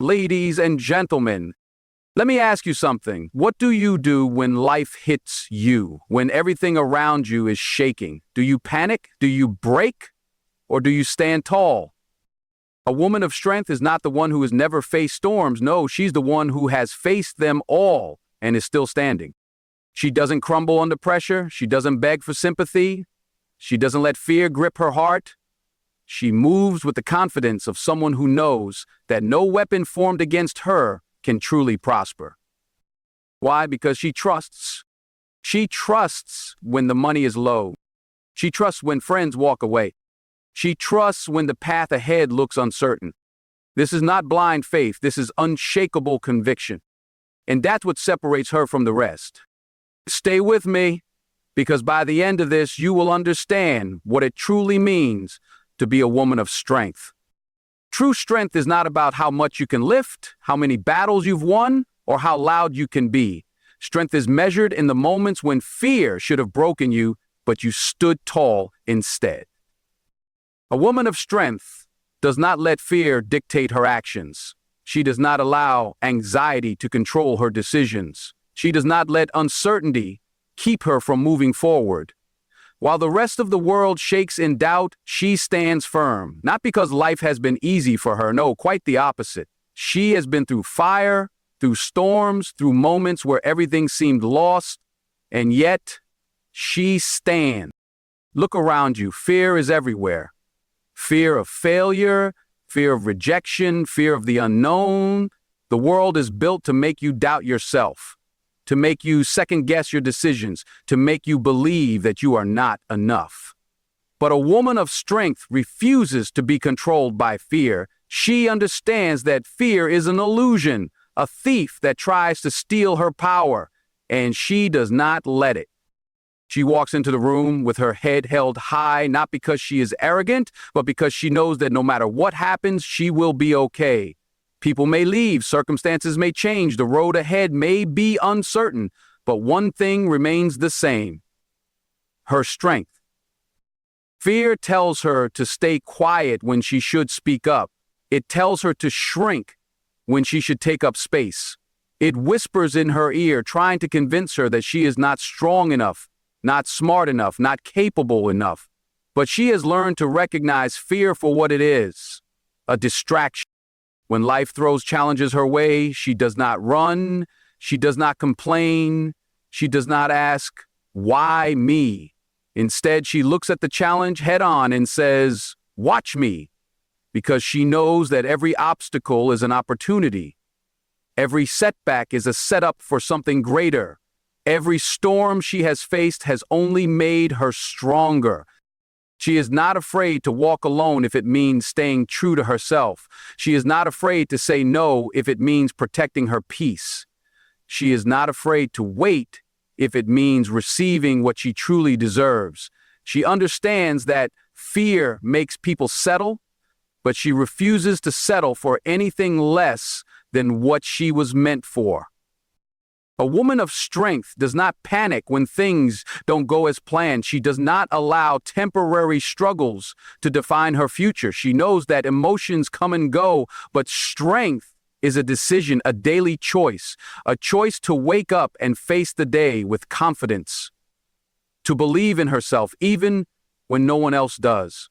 Ladies and gentlemen, let me ask you something. What do you do when life hits you, when everything around you is shaking? Do you panic? Do you break? Or do you stand tall? A woman of strength is not the one who has never faced storms. No, she's the one who has faced them all and is still standing. She doesn't crumble under pressure. She doesn't beg for sympathy. She doesn't let fear grip her heart. She moves with the confidence of someone who knows that no weapon formed against her can truly prosper. Why? Because she trusts. She trusts when the money is low. She trusts when friends walk away. She trusts when the path ahead looks uncertain. This is not blind faith. This is unshakable conviction. And that's what separates her from the rest. Stay with me, because by the end of this, you will understand what it truly means to be a woman of strength. True strength is not about how much you can lift, how many battles you've won, or how loud you can be. Strength is measured in the moments when fear should have broken you, but you stood tall instead. A woman of strength does not let fear dictate her actions. She does not allow anxiety to control her decisions. She does not let uncertainty keep her from moving forward. While the rest of the world shakes in doubt, she stands firm. Not because life has been easy for her, no, quite the opposite. She has been through fire, through storms, through moments where everything seemed lost, and yet she stands. Look around you. Fear is everywhere. Fear of failure, fear of rejection, fear of the unknown. The world is built to make you doubt yourself, to make you second-guess your decisions, to make you believe that you are not enough. But a woman of strength refuses to be controlled by fear. She understands that fear is an illusion, a thief that tries to steal her power, and she does not let it. She walks into the room with her head held high, not because she is arrogant, but because she knows that no matter what happens, she will be okay. People may leave, circumstances may change, the road ahead may be uncertain, but one thing remains the same: her strength. Fear tells her to stay quiet when she should speak up. It tells her to shrink when she should take up space. It whispers in her ear, trying to convince her that she is not strong enough, not smart enough, not capable enough. But she has learned to recognize fear for what it is: a distraction. When life throws challenges her way, she does not run, she does not complain, she does not ask, "Why me?" Instead, she looks at the challenge head on and says, "Watch me," because she knows that every obstacle is an opportunity. Every setback is a setup for something greater. Every storm she has faced has only made her stronger. She is not afraid to walk alone if it means staying true to herself. She is not afraid to say no if it means protecting her peace. She is not afraid to wait if it means receiving what she truly deserves. She understands that fear makes people settle, but she refuses to settle for anything less than what she was meant for. A woman of strength does not panic when things don't go as planned. She does not allow temporary struggles to define her future. She knows that emotions come and go, but strength is a decision, a daily choice, a choice to wake up and face the day with confidence, to believe in herself even when no one else does,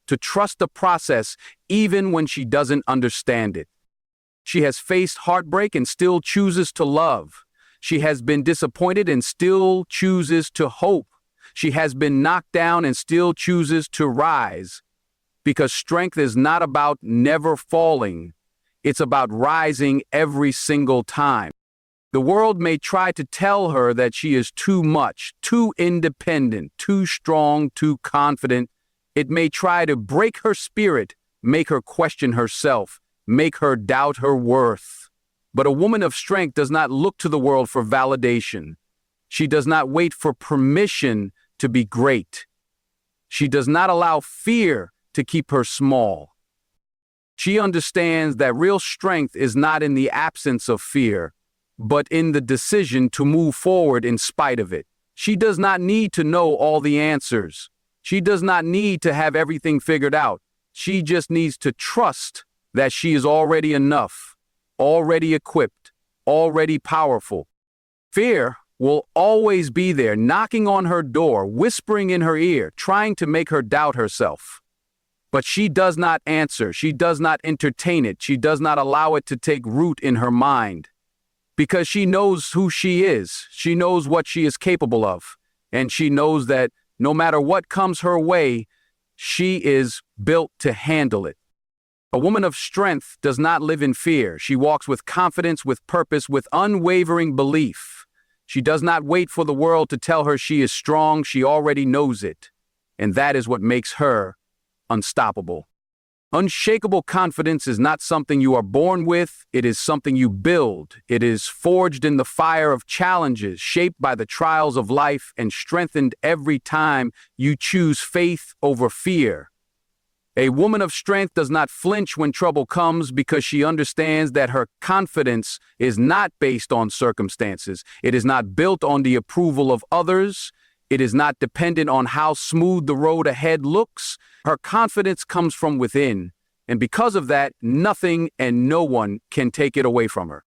to trust the process even when she doesn't understand it. She has faced heartbreak and still chooses to love. She has been disappointed and still chooses to hope. She has been knocked down and still chooses to rise. Because strength is not about never falling. It's about rising every single time. The world may try to tell her that she is too much, too independent, too strong, too confident. It may try to break her spirit, make her question herself, make her doubt her worth. But a woman of strength does not look to the world for validation. She does not wait for permission to be great. She does not allow fear to keep her small. She understands that real strength is not in the absence of fear, but in the decision to move forward in spite of it. She does not need to know all the answers. She does not need to have everything figured out. She just needs to trust that she is already enough. already equipped, already powerful. Fear will always be there, knocking on her door, whispering in her ear, trying to make her doubt herself. But she does not answer, she does not entertain it, she does not allow it to take root in her mind. Because she knows who she is, she knows what she is capable of, and she knows that no matter what comes her way, she is built to handle it. A woman of strength does not live in fear. She walks with confidence, with purpose, with unwavering belief. She does not wait for the world to tell her she is strong. She already knows it. And that is what makes her unstoppable. Unshakable confidence is not something you are born with. It is something you build. It is forged in the fire of challenges, shaped by the trials of life, and strengthened every time you choose faith over fear. A woman of strength does not flinch when trouble comes because she understands that her confidence is not based on circumstances. It is not built on the approval of others. It is not dependent on how smooth the road ahead looks. Her confidence comes from within, and because of that, nothing and no one can take it away from her.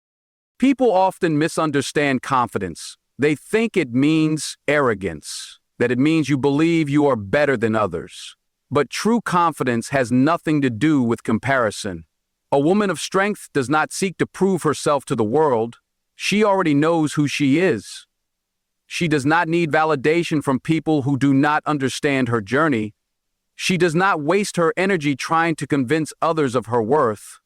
People often misunderstand confidence. They think it means arrogance, that it means you believe you are better than others. But true confidence has nothing to do with comparison. A woman of strength does not seek to prove herself to the world. She already knows who she is. She does not need validation from people who do not understand her journey. She does not waste her energy trying to convince others of her worth.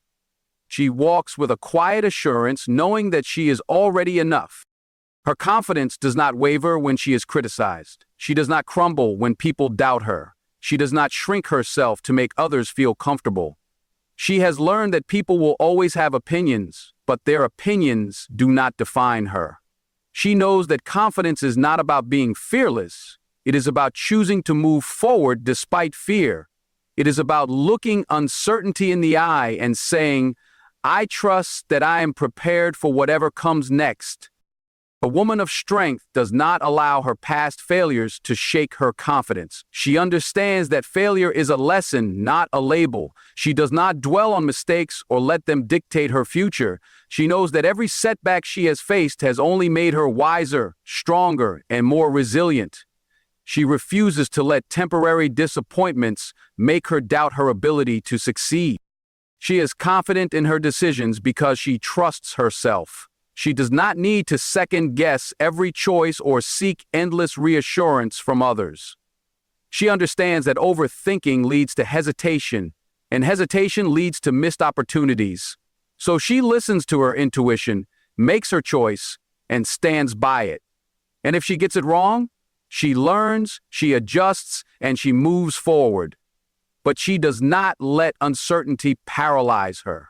She walks with a quiet assurance, knowing that she is already enough. Her confidence does not waver when she is criticized. She does not crumble when people doubt her. She does not shrink herself to make others feel comfortable. She has learned that people will always have opinions, but their opinions do not define her. She knows that confidence is not about being fearless. It is about choosing to move forward despite fear. It is about looking uncertainty in the eye and saying, "I trust that I am prepared for whatever comes next." A woman of strength does not allow her past failures to shake her confidence. She understands that failure is a lesson, not a label. She does not dwell on mistakes or let them dictate her future. She knows that every setback she has faced has only made her wiser, stronger, and more resilient. She refuses to let temporary disappointments make her doubt her ability to succeed. She is confident in her decisions because she trusts herself. She does not need to second-guess every choice or seek endless reassurance from others. She understands that overthinking leads to hesitation, and hesitation leads to missed opportunities. So she listens to her intuition, makes her choice, and stands by it. And if she gets it wrong, she learns, she adjusts, and she moves forward. But she does not let uncertainty paralyze her.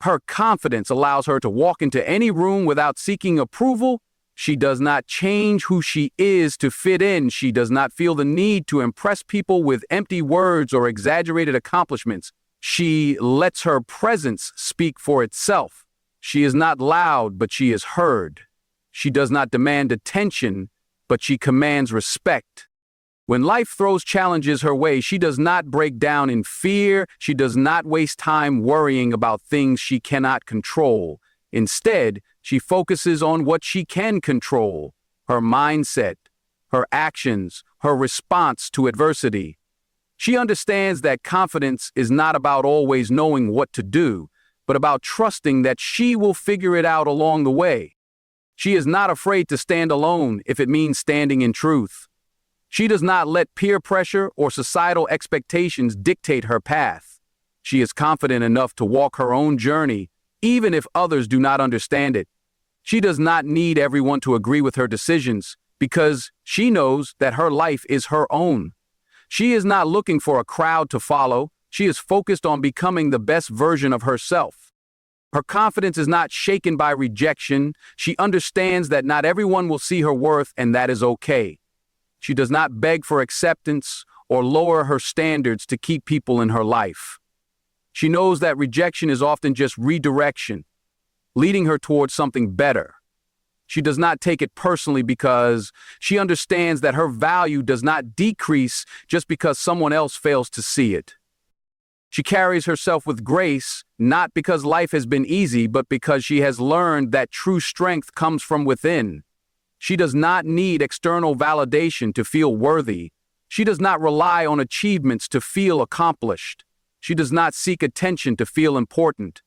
Her confidence allows her to walk into any room without seeking approval. She does not change who she is to fit in. She does not feel the need to impress people with empty words or exaggerated accomplishments. She lets her presence speak for itself. She is not loud, but she is heard. She does not demand attention, but she commands respect. When life throws challenges her way, she does not break down in fear. She does not waste time worrying about things she cannot control. Instead, she focuses on what she can control: her mindset, her actions, her response to adversity. She understands that confidence is not about always knowing what to do, but about trusting that she will figure it out along the way. She is not afraid to stand alone if it means standing in truth. She does not let peer pressure or societal expectations dictate her path. She is confident enough to walk her own journey, even if others do not understand it. She does not need everyone to agree with her decisions because she knows that her life is her own. She is not looking for a crowd to follow. She is focused on becoming the best version of herself. Her confidence is not shaken by rejection. She understands that not everyone will see her worth, and that is okay. She does not beg for acceptance or lower her standards to keep people in her life. She knows that rejection is often just redirection, leading her towards something better. She does not take it personally because she understands that her value does not decrease just because someone else fails to see it. She carries herself with grace, not because life has been easy, but because she has learned that true strength comes from within. She does not need external validation to feel worthy. She does not rely on achievements to feel accomplished. She does not seek attention to feel important.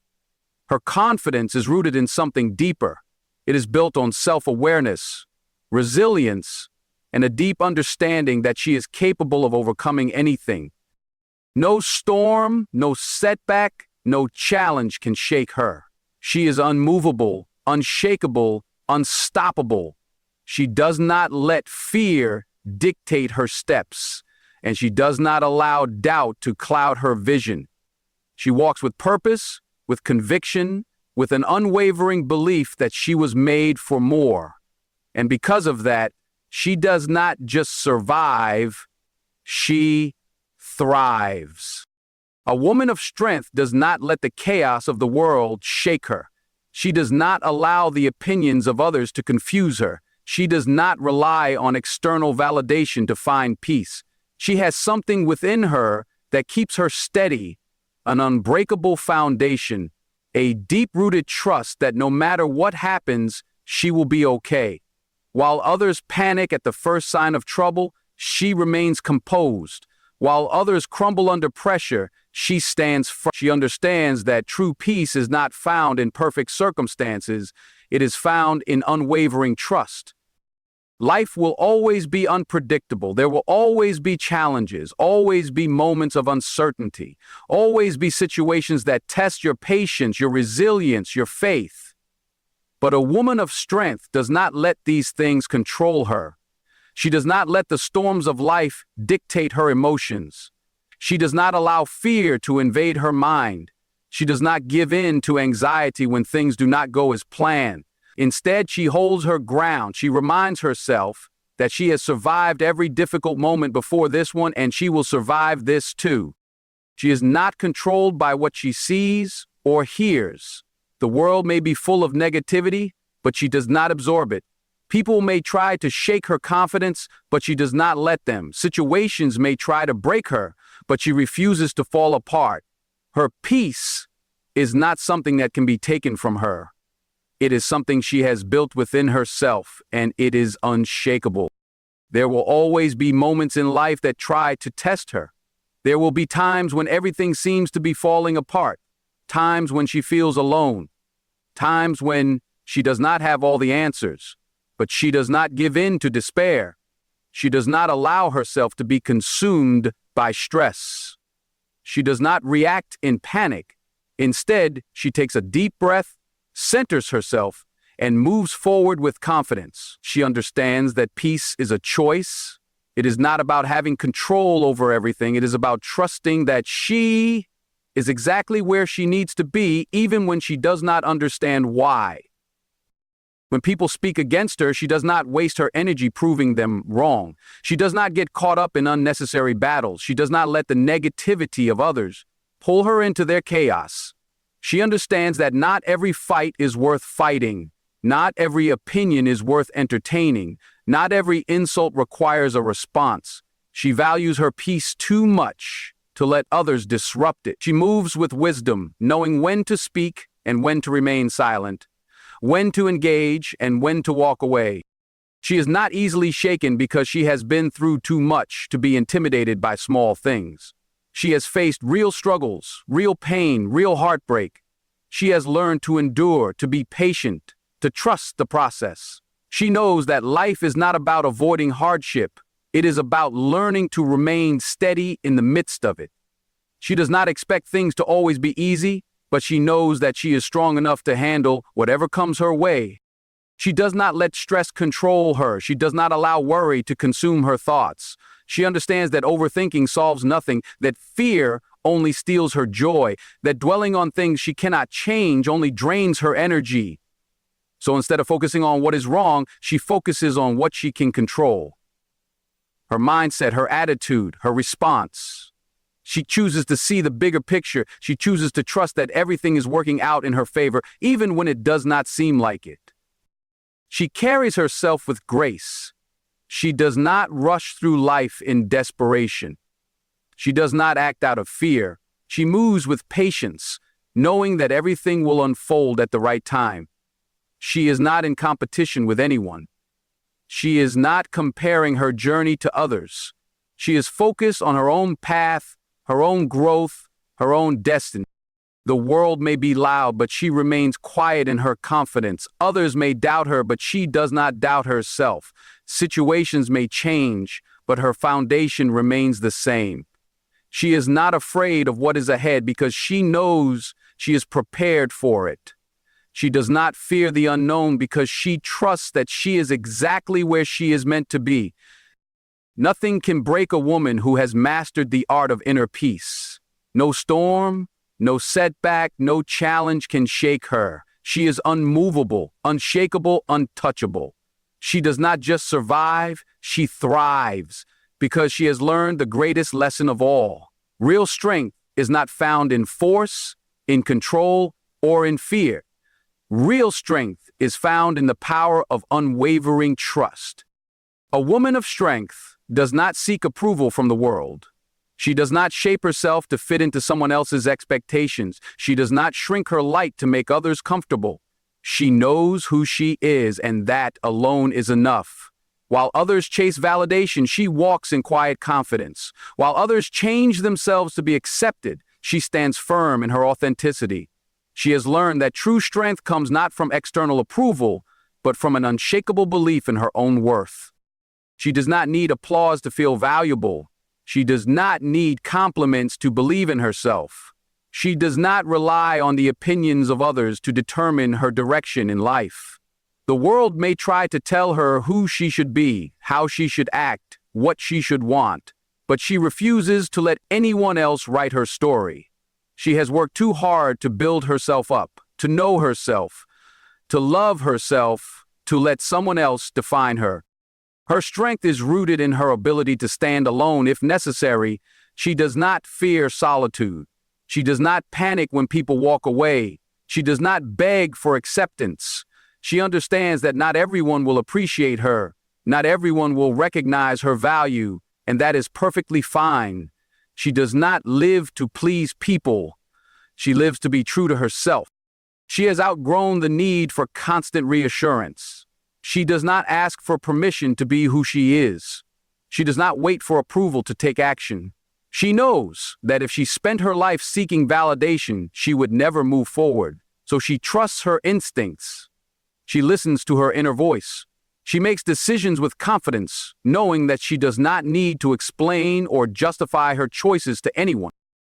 Her confidence is rooted in something deeper. It is built on self-awareness, resilience, and a deep understanding that she is capable of overcoming anything. No storm, no setback, no challenge can shake her. She is unmovable, unshakable, unstoppable. She does not let fear dictate her steps, and she does not allow doubt to cloud her vision. She walks with purpose, with conviction, with an unwavering belief that she was made for more. And because of that, she does not just survive, she thrives. A woman of strength does not let the chaos of the world shake her. She does not allow the opinions of others to confuse her. She does not rely on external validation to find peace. She has something within her that keeps her steady, an unbreakable foundation, a deep-rooted trust that no matter what happens, she will be okay. While others panic at the first sign of trouble, she remains composed. While others crumble under pressure, she stands firm. She understands that true peace is not found in perfect circumstances, it is found in unwavering trust. Life will always be unpredictable. There will always be challenges, always be moments of uncertainty, always be situations that test your patience, your resilience, your faith. But a woman of strength does not let these things control her. She does not let the storms of life dictate her emotions. She does not allow fear to invade her mind. She does not give in to anxiety when things do not go as planned. Instead, she holds her ground. She reminds herself that she has survived every difficult moment before this one, and she will survive this too. She is not controlled by what she sees or hears. The world may be full of negativity, but she does not absorb it. People may try to shake her confidence, but she does not let them. Situations may try to break her, but she refuses to fall apart. Her peace is not something that can be taken from her. It is something she has built within herself, and it is unshakable. There will always be moments in life that try to test her. There will be times when everything seems to be falling apart, times when she feels alone, times when she does not have all the answers. But she does not give in to despair. She does not allow herself to be consumed by stress. She does not react in panic. Instead, she takes a deep breath, centers herself, and moves forward with confidence. She understands that peace is a choice. It is not about having control over everything. It is about trusting that she is exactly where she needs to be, even when she does not understand why. When people speak against her, she does not waste her energy proving them wrong. She does not get caught up in unnecessary battles. She does not let the negativity of others pull her into their chaos. She understands that not every fight is worth fighting. Not every opinion is worth entertaining. Not every insult requires a response. She values her peace too much to let others disrupt it. She moves with wisdom, knowing when to speak and when to remain silent, when to engage and when to walk away. She is not easily shaken because she has been through too much to be intimidated by small things. She has faced real struggles, real pain, real heartbreak. She has learned to endure, to be patient, to trust the process. She knows that life is not about avoiding hardship. It is about learning to remain steady in the midst of it. She does not expect things to always be easy, but she knows that she is strong enough to handle whatever comes her way. She does not let stress control her. She does not allow worry to consume her thoughts. She understands that overthinking solves nothing, that fear only steals her joy, that dwelling on things she cannot change only drains her energy. So instead of focusing on what is wrong, she focuses on what she can control. Her mindset, her attitude, her response. She chooses to see the bigger picture. She chooses to trust that everything is working out in her favor, even when it does not seem like it. She carries herself with grace. She does not rush through life in desperation. She does not act out of fear. She moves with patience, knowing that everything will unfold at the right time. She is not in competition with anyone. She is not comparing her journey to others. She is focused on her own path, her own growth, her own destiny. The world may be loud, but she remains quiet in her confidence. Others may doubt her, but she does not doubt herself. Situations may change, but her foundation remains the same. She is not afraid of what is ahead because she knows she is prepared for it. She does not fear the unknown because she trusts that she is exactly where she is meant to be. Nothing can break a woman who has mastered the art of inner peace. No storm, no setback, no challenge can shake her. She is unmovable, unshakable, untouchable. She does not just survive, she thrives because she has learned the greatest lesson of all. Real strength is not found in force, in control, or in fear. Real strength is found in the power of unwavering trust. A woman of strength does not seek approval from the world. She does not shape herself to fit into someone else's expectations. She does not shrink her light to make others comfortable. She knows who she is, and that alone is enough. While others chase validation, she walks in quiet confidence. While others change themselves to be accepted, she stands firm in her authenticity. She has learned that true strength comes not from external approval, but from an unshakable belief in her own worth. She does not need applause to feel valuable. She does not need compliments to believe in herself. She does not rely on the opinions of others to determine her direction in life. The world may try to tell her who she should be, how she should act, what she should want, but she refuses to let anyone else write her story. She has worked too hard to build herself up, to know herself, to love herself, to let someone else define her. Her strength is rooted in her ability to stand alone if necessary. She does not fear solitude. She does not panic when people walk away. She does not beg for acceptance. She understands that not everyone will appreciate her. Not everyone will recognize her value, and that is perfectly fine. She does not live to please people. She lives to be true to herself. She has outgrown the need for constant reassurance. She does not ask for permission to be who she is. She does not wait for approval to take action. She knows that if she spent her life seeking validation, she would never move forward. So she trusts her instincts. She listens to her inner voice. She makes decisions with confidence, knowing that she does not need to explain or justify her choices to anyone.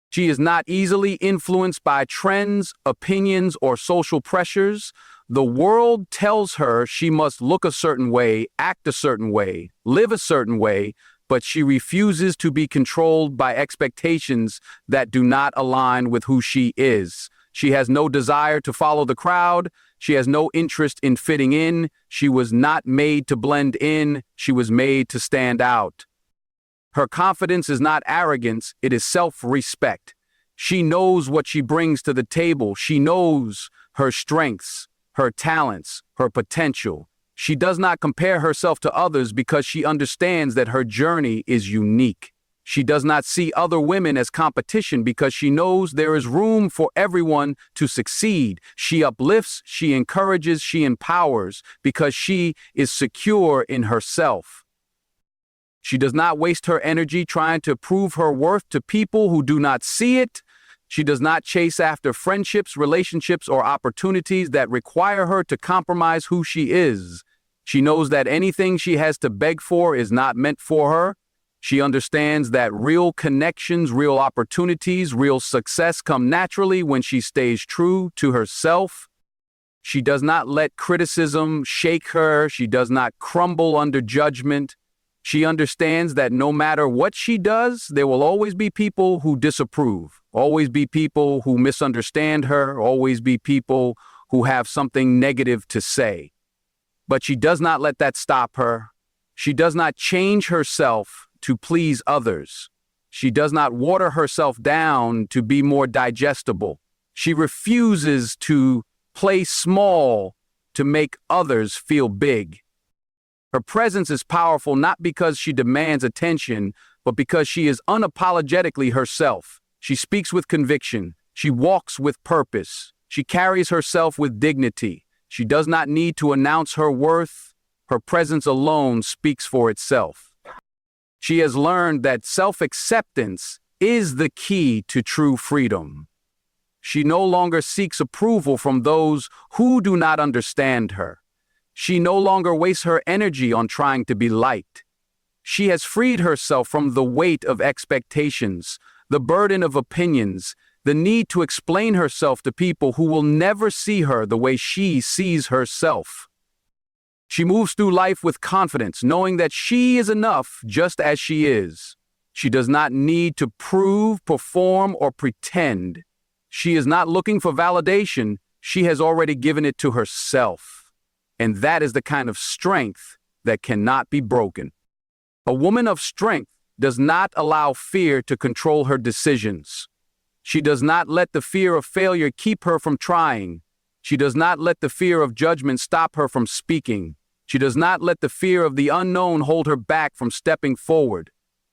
She is not easily influenced by trends, opinions, or social pressures. The world tells her she must look a certain way, act a certain way, live a certain way, but she refuses to be controlled by expectations that do not align with who she is. She has no desire to follow the crowd. She has no interest in fitting in. She was not made to blend in. She was made to stand out. Her confidence is not arrogance, it is self-respect. She knows what she brings to the table. She knows her strengths, her talents, her potential. She does not compare herself to others because she understands that her journey is unique. She does not see other women as competition because she knows there is room for everyone to succeed. She uplifts, she encourages, she empowers because she is secure in herself. She does not waste her energy trying to prove her worth to people who do not see it. She does not chase after friendships, relationships, or opportunities that require her to compromise who she is. She knows that anything she has to beg for is not meant for her. She understands that real connections, real opportunities, real success come naturally when she stays true to herself. She does not let criticism shake her. She does not crumble under judgment. She understands that no matter what she does, there will always be people who disapprove, always be people who misunderstand her, always be people who have something negative to say. But she does not let that stop her. She does not change herself to please others. She does not water herself down to be more digestible. She refuses to play small to make others feel big. Her presence is powerful not because she demands attention, but because she is unapologetically herself. She speaks with conviction. She walks with purpose. She carries herself with dignity. She does not need to announce her worth. Her presence alone speaks for itself. She has learned that self-acceptance is the key to true freedom. She no longer seeks approval from those who do not understand her. She no longer wastes her energy on trying to be liked. She has freed herself from the weight of expectations, the burden of opinions, the need to explain herself to people who will never see her the way she sees herself. She moves through life with confidence, knowing that she is enough just as she is. She does not need to prove, perform, or pretend. She is not looking for validation. She has already given it to herself. And that is the kind of strength that cannot be broken. A woman of strength does not allow fear to control her decisions. She does not let the fear of failure keep her from trying. She does not let the fear of judgment stop her from speaking. She does not let the fear of the unknown hold her back from stepping forward.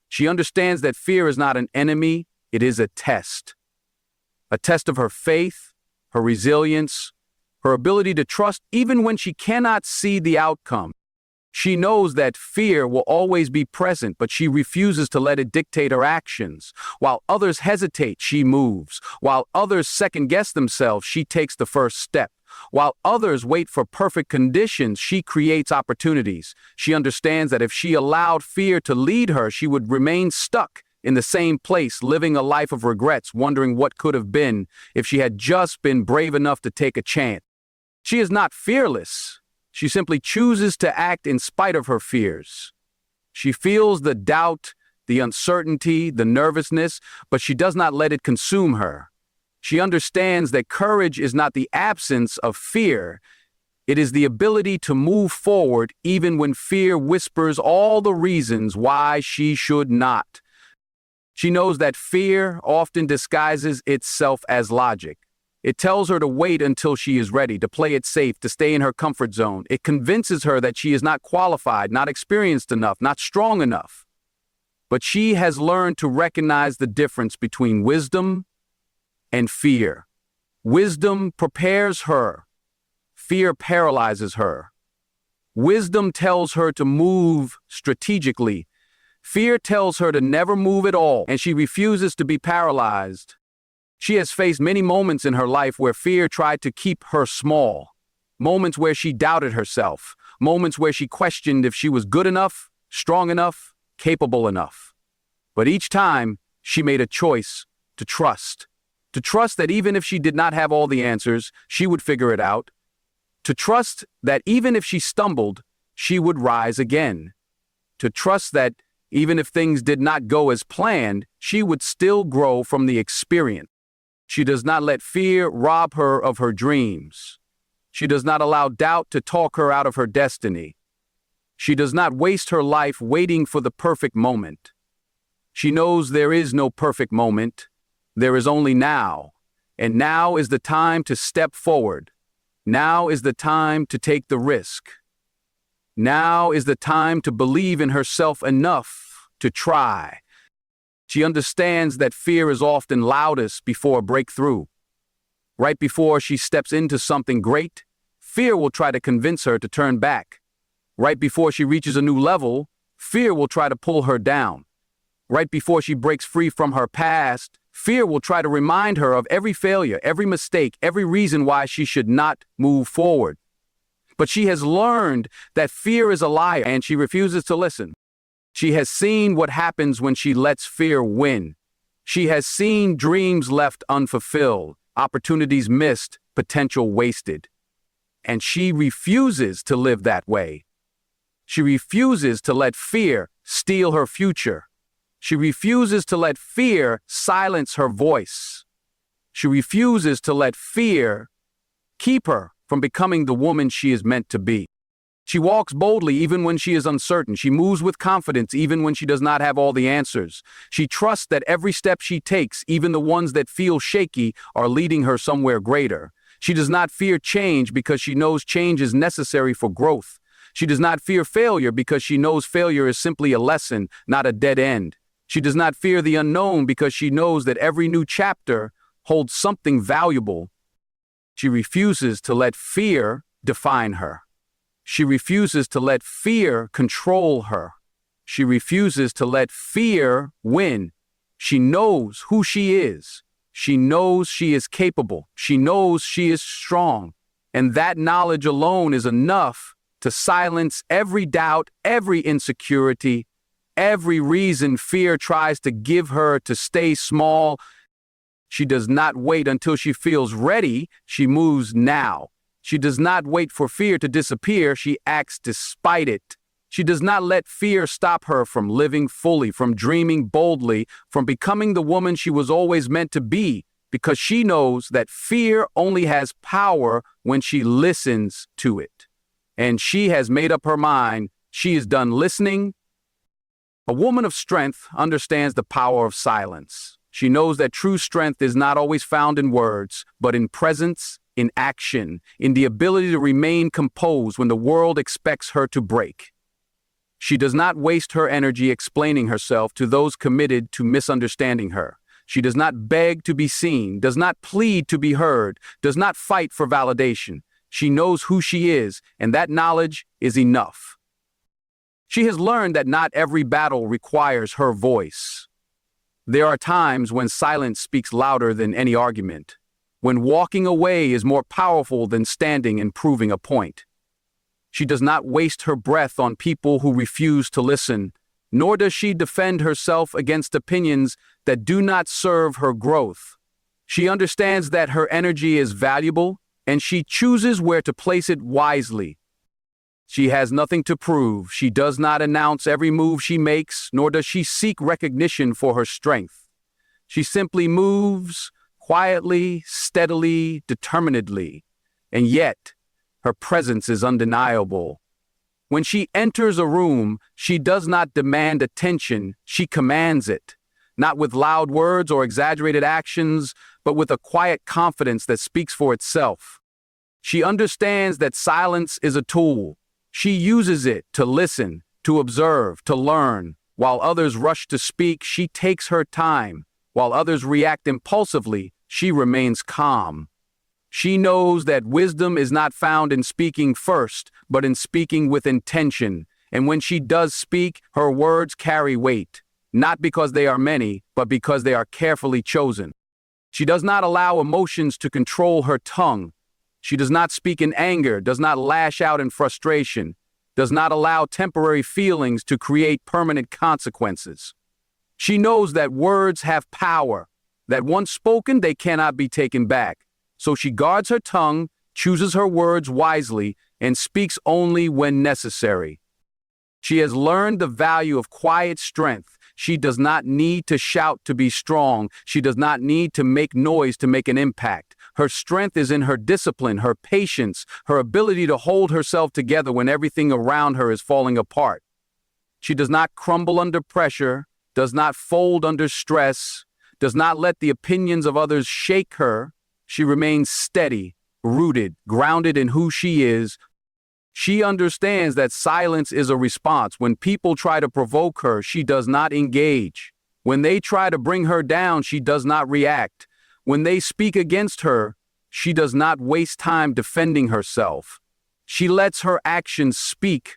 She understands that fear is not an enemy, it is a test. A test of her faith, her resilience, her ability to trust even when she cannot see the outcome. She knows that fear will always be present, but she refuses to let it dictate her actions. While others hesitate, she moves. While others second-guess themselves, she takes the first step. While others wait for perfect conditions, she creates opportunities. She understands that if she allowed fear to lead her, she would remain stuck in the same place, living a life of regrets, wondering what could have been if she had just been brave enough to take a chance. She is not fearless. She simply chooses to act in spite of her fears. She feels the doubt, the uncertainty, the nervousness, but she does not let it consume her. She understands that courage is not the absence of fear. It is the ability to move forward even when fear whispers all the reasons why she should not. She knows that fear often disguises itself as logic. It tells her to wait until she is ready, to play it safe, to stay in her comfort zone. It convinces her that she is not qualified, not experienced enough, not strong enough. But she has learned to recognize the difference between wisdom and fear. Wisdom prepares her. Fear paralyzes her. Wisdom tells her to move strategically. Fear tells her to never move at all, and she refuses to be paralyzed. She has faced many moments in her life where fear tried to keep her small. Moments where she doubted herself. Moments where she questioned if she was good enough, strong enough, capable enough. But each time, she made a choice to trust. To trust that even if she did not have all the answers, she would figure it out. To trust that even if she stumbled, she would rise again. To trust that even if things did not go as planned, she would still grow from the experience. She does not let fear rob her of her dreams. She does not allow doubt to talk her out of her destiny. She does not waste her life waiting for the perfect moment. She knows there is no perfect moment. There is only now. And now is the time to step forward. Now is the time to take the risk. Now is the time to believe in herself enough to try. She understands that fear is often loudest before a breakthrough. Right before she steps into something great, fear will try to convince her to turn back. Right before she reaches a new level, fear will try to pull her down. Right before she breaks free from her past, fear will try to remind her of every failure, every mistake, every reason why she should not move forward. But she has learned that fear is a liar, and she refuses to listen. She has seen what happens when she lets fear win. She has seen dreams left unfulfilled, opportunities missed, potential wasted. And she refuses to live that way. She refuses to let fear steal her future. She refuses to let fear silence her voice. She refuses to let fear keep her from becoming the woman she is meant to be. She walks boldly even when she is uncertain. She moves with confidence even when she does not have all the answers. She trusts that every step she takes, even the ones that feel shaky, are leading her somewhere greater. She does not fear change because she knows change is necessary for growth. She does not fear failure because she knows failure is simply a lesson, not a dead end. She does not fear the unknown because she knows that every new chapter holds something valuable. She refuses to let fear define her. She refuses to let fear control her. She refuses to let fear win. She knows who she is. She knows she is capable. She knows she is strong. And that knowledge alone is enough to silence every doubt, every insecurity, every reason fear tries to give her to stay small. She does not wait until she feels ready. She moves now. She does not wait for fear to disappear. She acts despite it. She does not let fear stop her from living fully, from dreaming boldly, from becoming the woman she was always meant to be, because she knows that fear only has power when she listens to it. And she has made up her mind. She is done listening. A woman of strength understands the power of silence. She knows that true strength is not always found in words, but in presence, in action, in the ability to remain composed when the world expects her to break. She does not waste her energy explaining herself to those committed to misunderstanding her. She does not beg to be seen, does not plead to be heard, does not fight for validation. She knows who she is, and that knowledge is enough. She has learned that not every battle requires her voice. There are times when silence speaks louder than any argument, when walking away is more powerful than standing and proving a point. She does not waste her breath on people who refuse to listen, nor does she defend herself against opinions that do not serve her growth. She understands that her energy is valuable, and she chooses where to place it wisely. She has nothing to prove. She does not announce every move she makes, nor does she seek recognition for her strength. She simply moves quietly, steadily, determinedly, and yet her presence is undeniable. When she enters a room, she does not demand attention, she commands it, not with loud words or exaggerated actions, but with a quiet confidence that speaks for itself. She understands that silence is a tool. She uses it to listen, to observe, to learn. While others rush to speak, she takes her time. While others react impulsively, she remains calm. She knows that wisdom is not found in speaking first, but in speaking with intention. And when she does speak, her words carry weight, not because they are many, but because they are carefully chosen. She does not allow emotions to control her tongue. She does not speak in anger, does not lash out in frustration, does not allow temporary feelings to create permanent consequences. She knows that words have power, that once spoken, they cannot be taken back. So she guards her tongue, chooses her words wisely, and speaks only when necessary. She has learned the value of quiet strength. She does not need to shout to be strong. She does not need to make noise to make an impact. Her strength is in her discipline, her patience, her ability to hold herself together when everything around her is falling apart. She does not crumble under pressure, does not fold under stress, does not let the opinions of others shake her. She remains steady, rooted, grounded in who she is. She understands that silence is a response. When people try to provoke her, she does not engage. When they try to bring her down, she does not react. When they speak against her, she does not waste time defending herself. She lets her actions speak.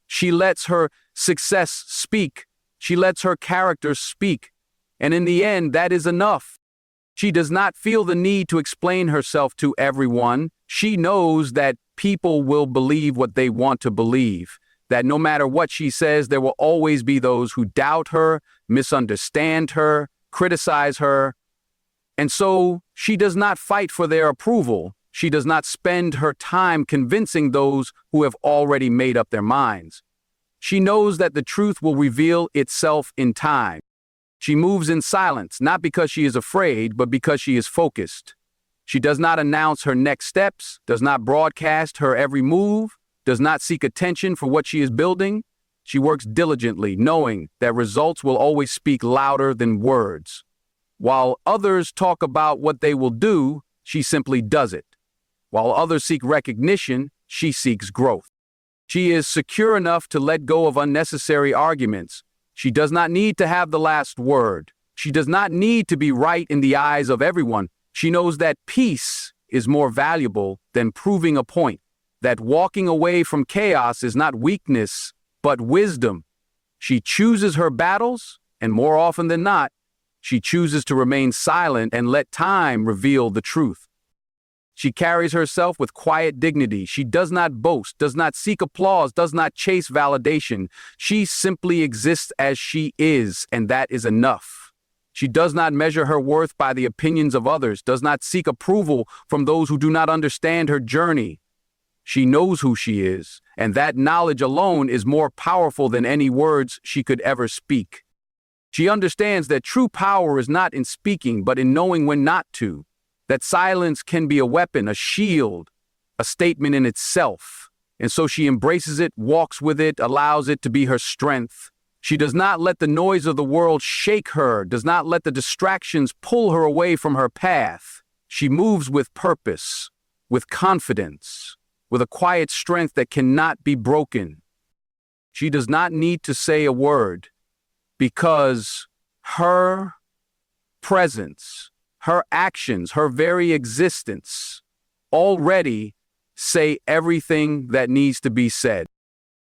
She lets her success speak. She lets her character speak. And in the end, that is enough. She does not feel the need to explain herself to everyone. She knows that people will believe what they want to believe, that no matter what she says, there will always be those who doubt her, misunderstand her, criticize her. And so she does not fight for their approval. She does not spend her time convincing those who have already made up their minds. She knows that the truth will reveal itself in time. She moves in silence, not because she is afraid, but because she is focused. She does not announce her next steps, does not broadcast her every move, does not seek attention for what she is building. She works diligently, knowing that results will always speak louder than words. While others talk about what they will do, she simply does it. While others seek recognition, she seeks growth. She is secure enough to let go of unnecessary arguments, She does not need to have the last word. She does not need to be right in the eyes of everyone. She knows that peace is more valuable than proving a point, that walking away from chaos is not weakness, but wisdom. She chooses her battles, and more often than not, she chooses to remain silent and let time reveal the truth. She carries herself with quiet dignity. She does not boast, does not seek applause, does not chase validation. She simply exists as she is, and that is enough. She does not measure her worth by the opinions of others, does not seek approval from those who do not understand her journey. She knows who she is, and that knowledge alone is more powerful than any words she could ever speak. She understands that true power is not in speaking, but in knowing when not to. That silence can be a weapon, a shield, a statement in itself. And so she embraces it, walks with it, allows it to be her strength. She does not let the noise of the world shake her, does not let the distractions pull her away from her path. She moves with purpose, with confidence, with a quiet strength that cannot be broken. She does not need to say a word, because her presence, her actions, her very existence already say everything that needs to be said.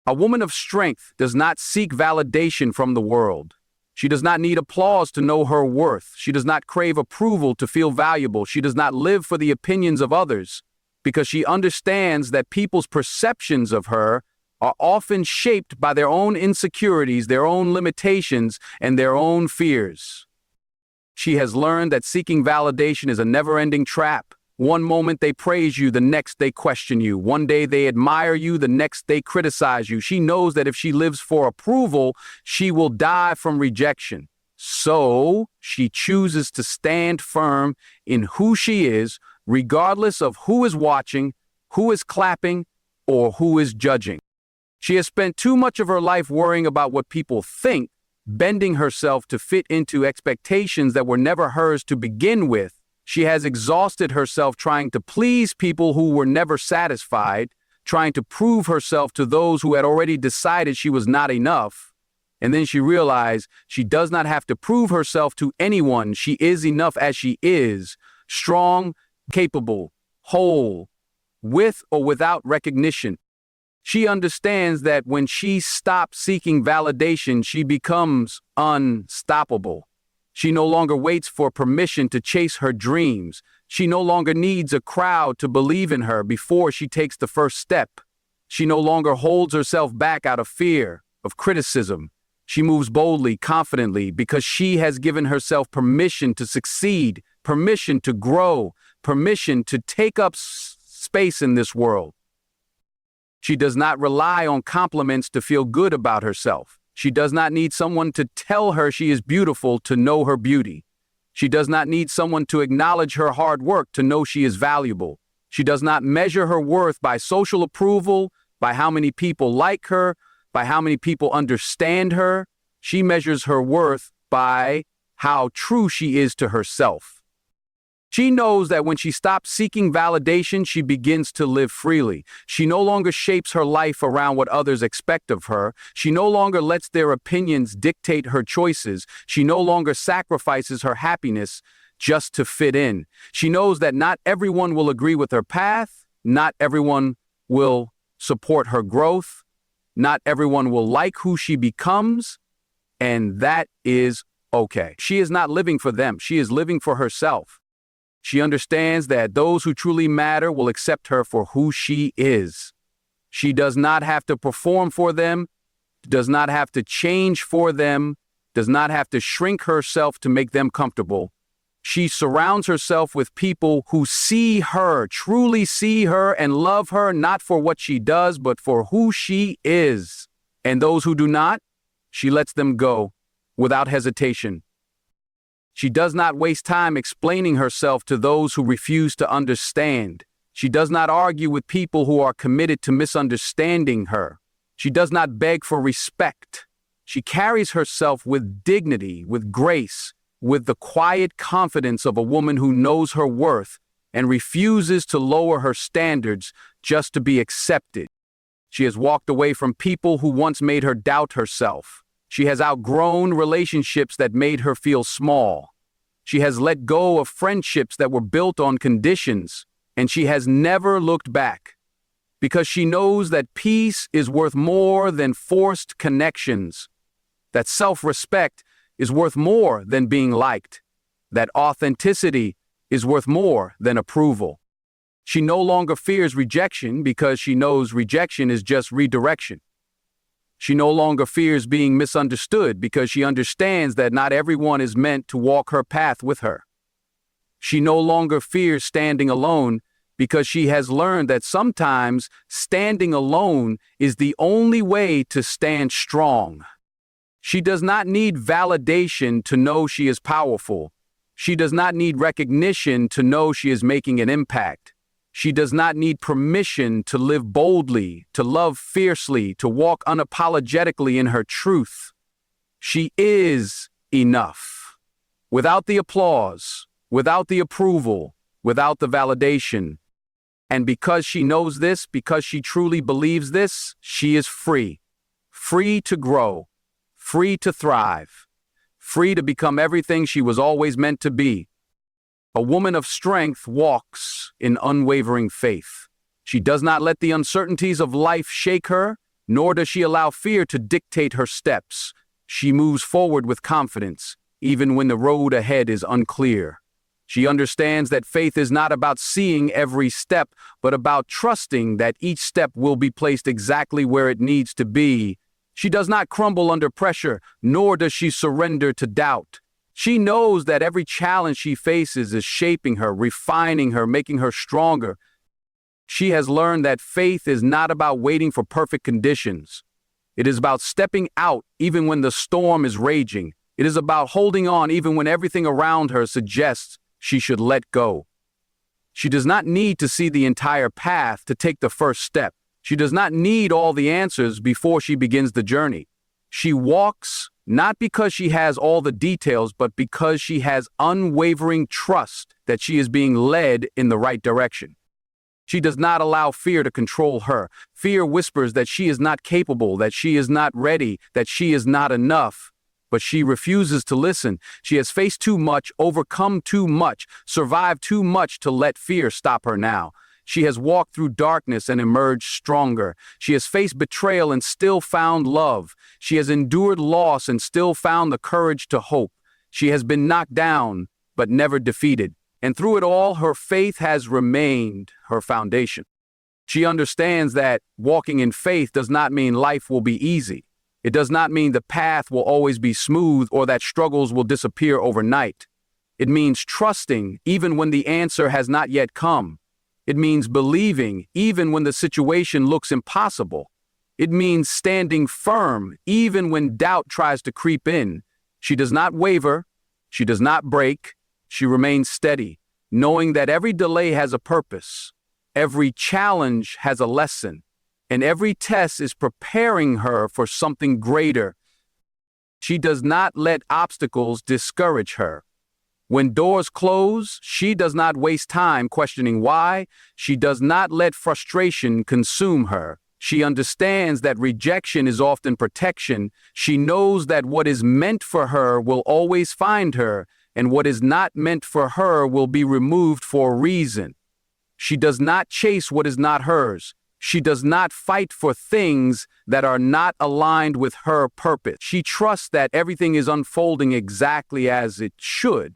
A woman of strength does not seek validation from the world. She does not need applause to know her worth. She does not crave approval to feel valuable. She does not live for the opinions of others, because she understands that people's perceptions of her are often shaped by their own insecurities, their own limitations, and their own fears. She has learned that seeking validation is a never-ending trap. One moment they praise you, the next they question you. One day they admire you, the next they criticize you. She knows that if she lives for approval, she will die from rejection. So she chooses to stand firm in who she is, regardless of who is watching, who is clapping, or who is judging. She has spent too much of her life worrying about what people think, bending herself to fit into expectations that were never hers to begin with. She has exhausted herself trying to please people who were never satisfied, trying to prove herself to those who had already decided she was not enough. And then she realized she does not have to prove herself to anyone. She is enough as she is, strong, capable, whole, with or without recognition. She understands that when she stops seeking validation, she becomes unstoppable. She no longer waits for permission to chase her dreams. She no longer needs a crowd to believe in her before she takes the first step. She no longer holds herself back out of fear, of criticism. She moves boldly, confidently, because she has given herself permission to succeed, permission to grow, permission to take up space in this world. She does not rely on compliments to feel good about herself. She does not need someone to tell her she is beautiful to know her beauty. She does not need someone to acknowledge her hard work to know she is valuable. She does not measure her worth by social approval, by how many people like her, by how many people understand her. She measures her worth by how true she is to herself. She knows that when she stops seeking validation, she begins to live freely. She no longer shapes her life around what others expect of her. She no longer lets their opinions dictate her choices. She no longer sacrifices her happiness just to fit in. She knows that not everyone will agree with her path. Not everyone will support her growth. Not everyone will like who she becomes. And that is okay. She is not living for them. She is living for herself. She understands that those who truly matter will accept her for who she is. She does not have to perform for them, does not have to change for them, does not have to shrink herself to make them comfortable. She surrounds herself with people who see her, truly see her and love her, not for what she does, but for who she is. And those who do not, she lets them go without hesitation. She does not waste time explaining herself to those who refuse to understand. She does not argue with people who are committed to misunderstanding her. She does not beg for respect. She carries herself with dignity, with grace, with the quiet confidence of a woman who knows her worth and refuses to lower her standards just to be accepted. She has walked away from people who once made her doubt herself. She has outgrown relationships that made her feel small. She has let go of friendships that were built on conditions, and she has never looked back. Because she knows that peace is worth more than forced connections, that self-respect is worth more than being liked, that authenticity is worth more than approval. She no longer fears rejection because she knows rejection is just redirection. She no longer fears being misunderstood because she understands that not everyone is meant to walk her path with her. She no longer fears standing alone because she has learned that sometimes standing alone is the only way to stand strong. She does not need validation to know she is powerful. She does not need recognition to know she is making an impact. She does not need permission to live boldly, to love fiercely, to walk unapologetically in her truth. She is enough. Without the applause, without the approval, without the validation. And because she knows this, because she truly believes this, she is free. Free to grow, free to thrive, free to become everything she was always meant to be. A woman of strength walks in unwavering faith. She does not let the uncertainties of life shake her, nor does she allow fear to dictate her steps. She moves forward with confidence, even when the road ahead is unclear. She understands that faith is not about seeing every step, but about trusting that each step will be placed exactly where it needs to be. She does not crumble under pressure, nor does she surrender to doubt. She knows that every challenge she faces is shaping her, refining her, making her stronger. She has learned that faith is not about waiting for perfect conditions. It is about stepping out even when the storm is raging. It is about holding on even when everything around her suggests she should let go. She does not need to see the entire path to take the first step. She does not need all the answers before she begins the journey. She walks not because she has all the details, but because she has unwavering trust that she is being led in the right direction. She does not allow fear to control her. Fear whispers that she is not capable, that she is not ready, that she is not enough. But she refuses to listen. She has faced too much, overcome too much, survived too much to let fear stop her now. She has walked through darkness and emerged stronger. She has faced betrayal and still found love. She has endured loss and still found the courage to hope. She has been knocked down, but never defeated. And through it all, her faith has remained her foundation. She understands that walking in faith does not mean life will be easy. It does not mean the path will always be smooth or that struggles will disappear overnight. It means trusting even when the answer has not yet come. It means believing even when the situation looks impossible. It means standing firm even when doubt tries to creep in. She does not waver. She does not break. She remains steady, knowing that every delay has a purpose. Every challenge has a lesson, and every test is preparing her for something greater. She does not let obstacles discourage her. When doors close, she does not waste time questioning why. She does not let frustration consume her. She understands that rejection is often protection. She knows that what is meant for her will always find her, and what is not meant for her will be removed for a reason. She does not chase what is not hers. She does not fight for things that are not aligned with her purpose. She trusts that everything is unfolding exactly as it should.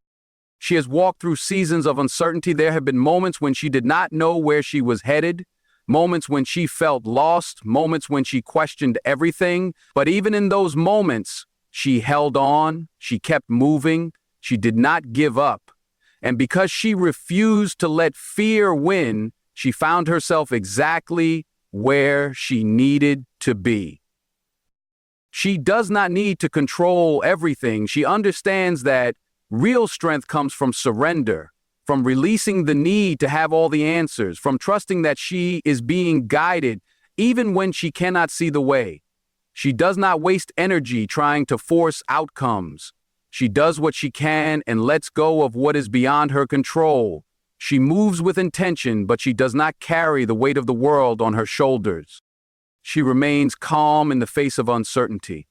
She has walked through seasons of uncertainty. There have been moments when she did not know where she was headed, moments when she felt lost, moments when she questioned everything. But even in those moments, she held on, she kept moving, she did not give up. And because she refused to let fear win, she found herself exactly where she needed to be. She does not need to control everything. She understands that real strength comes from surrender, from releasing the need to have all the answers, from trusting that she is being guided even when she cannot see the way. She does not waste energy trying to force outcomes. She does what she can and lets go of what is beyond her control. She moves with intention, but she does not carry the weight of the world on her shoulders. She remains calm in the face of uncertainty.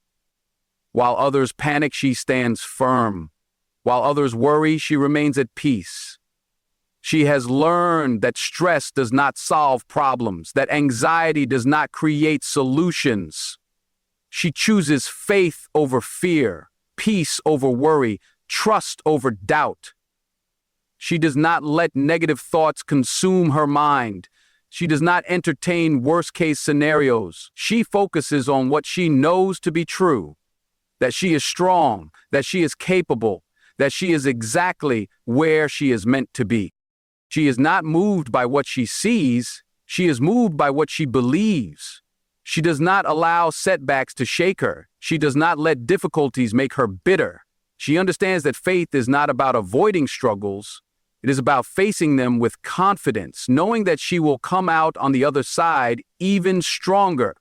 While others panic, she stands firm. While others worry, she remains at peace. She has learned that stress does not solve problems, that anxiety does not create solutions. She chooses faith over fear, peace over worry, trust over doubt. She does not let negative thoughts consume her mind. She does not entertain worst-case scenarios. She focuses on what she knows to be true, that she is strong, that she is capable, that she is exactly where she is meant to be. She is not moved by what she sees. She is moved by what she believes. She does not allow setbacks to shake her. She does not let difficulties make her bitter. She understands that faith is not about avoiding struggles. It is about facing them with confidence, knowing that she will come out on the other side even stronger.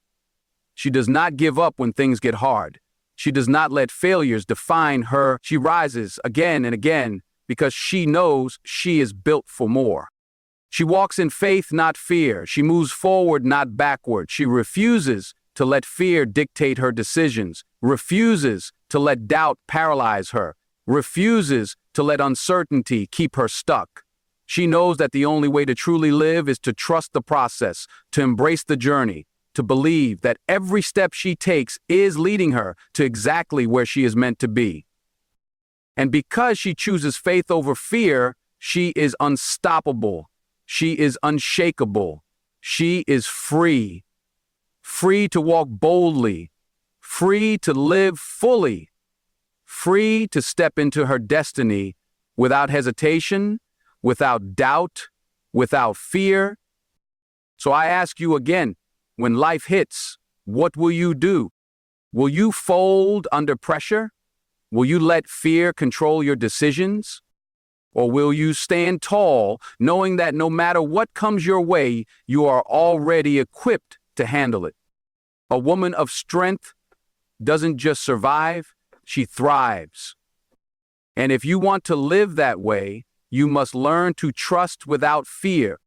She does not give up when things get hard. She does not let failures define her. She rises again and again because she knows she is built for more. She walks in faith, not fear. She moves forward, not backward. She refuses to let fear dictate her decisions, refuses to let doubt paralyze her, refuses to let uncertainty keep her stuck. She knows that the only way to truly live is to trust the process, to embrace the journey, to believe that every step she takes is leading her to exactly where she is meant to be. And because she chooses faith over fear, she is unstoppable. She is unshakable. She is free. Free to walk boldly. Free to live fully. Free to step into her destiny without hesitation, without doubt, without fear. So I ask you again, when life hits, what will you do? Will you fold under pressure? Will you let fear control your decisions? Or will you stand tall, knowing that no matter what comes your way, you are already equipped to handle it? A woman of strength doesn't just survive, she thrives. And if you want to live that way, you must learn to trust without fear,